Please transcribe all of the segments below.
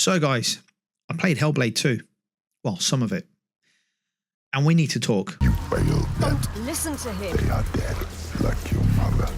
So guys, I played Hellblade 2. Well, some of it. And we need to talk. You failed them. Don't listen to him. They are dead, like your mother.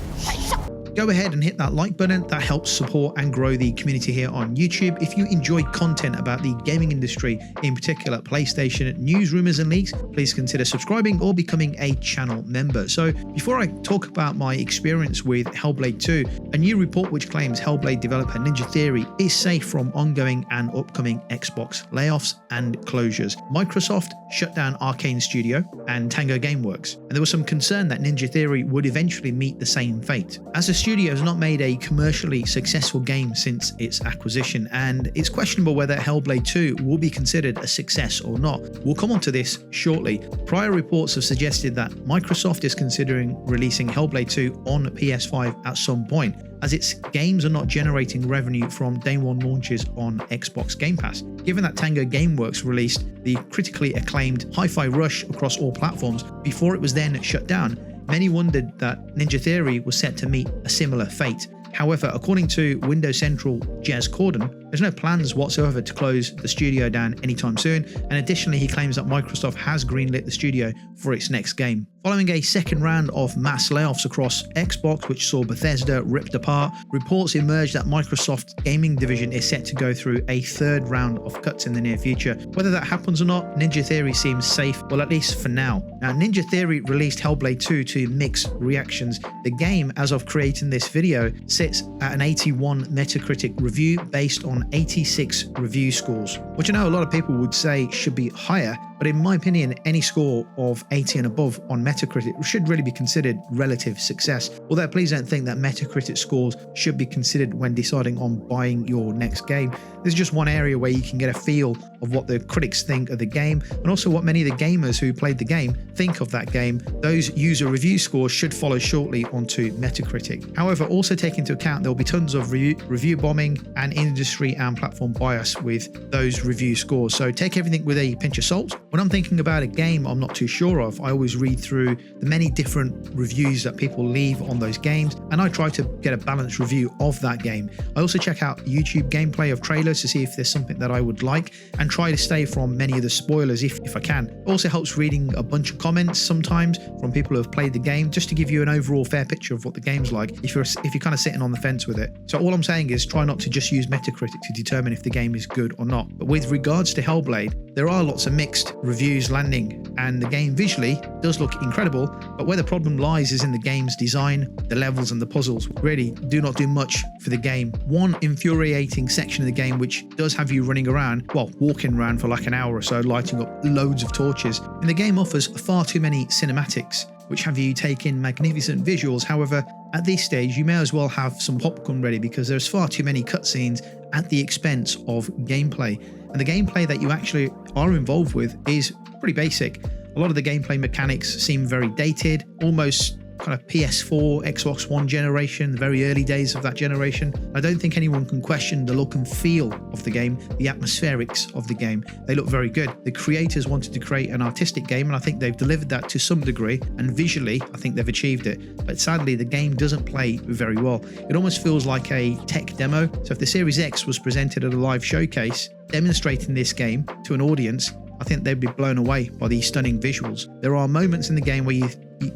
Go ahead and hit that like button. That helps support and grow the community here on YouTube. If you enjoy content about the gaming industry, in particular PlayStation news, rumors and leaks, please consider subscribing or becoming a channel member. So before I talk about my experience with Hellblade 2, a new report which claims Hellblade developer Ninja Theory is safe from ongoing and upcoming Xbox layoffs and closures. Microsoft shut down Arcane Studio and Tango Gameworks, and there was some concern that Ninja Theory would eventually meet the same fate. As the studio has not made a commercially successful game since its acquisition, and it's questionable whether Hellblade 2 will be considered a success or not. We'll come on to this shortly. Prior reports have suggested that Microsoft is considering releasing Hellblade 2 on PS5 at some point, as its games are not generating revenue from day one launches on Xbox Game Pass. Given that Tango Gameworks released the critically acclaimed Hi-Fi Rush across all platforms before it was then shut down, many wondered that Ninja Theory was set to meet a similar fate. However, according to Windows Central Jez Corden, there's no plans whatsoever to close the studio down anytime soon, and additionally he claims that Microsoft has greenlit the studio for its next game. Following a second round of mass layoffs across Xbox, which saw Bethesda ripped apart, reports emerged that Microsoft's gaming division is set to go through a third round of cuts in the near future. Whether that happens or not, Ninja Theory seems safe, well at least for now. Now, Ninja Theory released Hellblade 2 to mixed reactions. The game, as of creating this video, sits at an 81 Metacritic review based on 86 review scores, which I know a lot of people would say should be higher, but in my opinion, any score of 80 and above on Metacritic should really be considered relative success. Although please don't think that Metacritic scores should be considered when deciding on buying your next game. This is just one area where you can get a feel of what the critics think of the game, and also what many of the gamers who played the game think of that game. Those user review scores should follow shortly onto Metacritic. However, also take into account there will be tons of review bombing and industry and platform bias with those review scores. So take everything with a pinch of salt. When I'm thinking about a game I'm not too sure of, I always read through the many different reviews that people leave on those games, and I try to get a balanced review of that game. I also check out YouTube gameplay of trailers to see if there's something that I would like, and try to stay from many of the spoilers if I can. It also helps reading a bunch of comments sometimes from people who have played the game, just to give you an overall fair picture of what the game's like if you're kind of sitting on the fence with it. So all I'm saying is try not to just use Metacritic to determine if the game is good or not. But with regards to Hellblade, there are lots of mixed reviews landing, and the game visually does look incredible, but where the problem lies is in the game's design. The levels and the puzzles really do not do much for the game. One infuriating section of the game which does have you running around, well, walking around for like an hour or so, lighting up loads of torches, and the game offers far too many cinematics which have you take in magnificent visuals. However, at this stage you may as well have some popcorn ready, because there's far too many cutscenes at the expense of gameplay, and the gameplay that you actually are involved with is pretty basic. A lot of the gameplay mechanics seem very dated, almost kind of PS4, Xbox One generation, the very early days of that generation. I don't think anyone can question the look and feel of the game, the atmospherics of the game. They look very good. The creators wanted to create an artistic game, and I think they've delivered that to some degree, and visually I think they've achieved it. But sadly, the game doesn't play very well. It almost feels like a tech demo. So if the Series X was presented at a live showcase demonstrating this game to an audience, I think they'd be blown away by the stunning visuals. There are moments in the game where you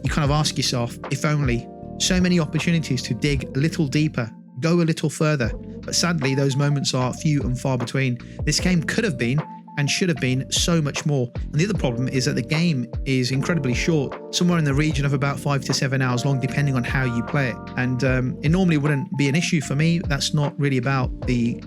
kind of ask yourself, if only. So many opportunities to dig a little deeper, go a little further, but sadly those moments are few and far between. This game could have been and should have been so much more. And the other problem is that the game is incredibly short, somewhere in the region of about 5 to 7 hours long, depending on how you play it. And it normally wouldn't be an issue for me. That's not really about the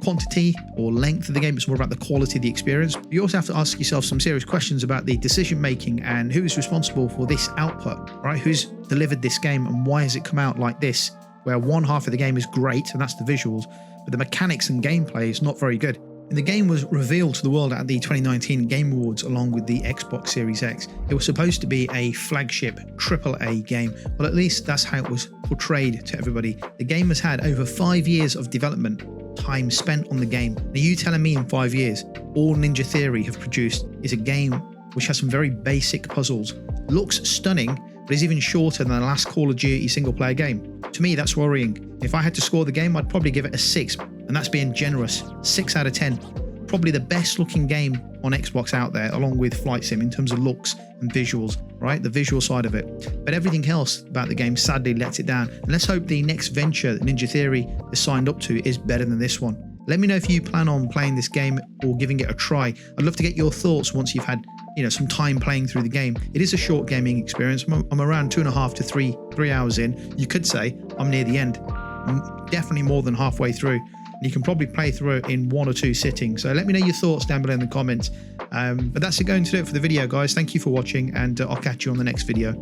quantity or length of the game, it's more about the quality of the experience. You also have to ask yourself some serious questions about the decision making and who is responsible for this output, right? Who's delivered this game, and why has it come out like this, where one half of the game is great, and that's the visuals, but the mechanics and gameplay is not very good. And the game was revealed to the world at the 2019 Game Awards along with the Xbox Series X. It was supposed to be a flagship AAA game. Well, at least that's how it was portrayed to everybody. The game has had over 5 years of development time spent on the game. Now, you telling me in 5 years, all Ninja Theory have produced is a game which has some very basic puzzles, looks stunning, but is even shorter than the last Call of Duty single-player game. To me, that's worrying. If I had to score the game, I'd probably give it a 6, and that's being generous. 6 out of 10. Probably the best looking game on Xbox out there, along with Flight Sim in terms of looks and visuals, right? The visual side of it. But everything else about the game sadly lets it down. And let's hope the next venture that Ninja Theory is signed up to is better than this one. Let me know if you plan on playing this game or giving it a try. I'd love to get your thoughts once you've had some time playing through the game. It is a short gaming experience. I'm around 2.5 to 3 hours in. You could say I'm near the end. I'm definitely more than halfway through. You can probably play through it in 1 or 2 sittings. So let me know your thoughts down below in the comments. But that's going to do it for the video, guys. Thank you for watching, and I'll catch you on the next video.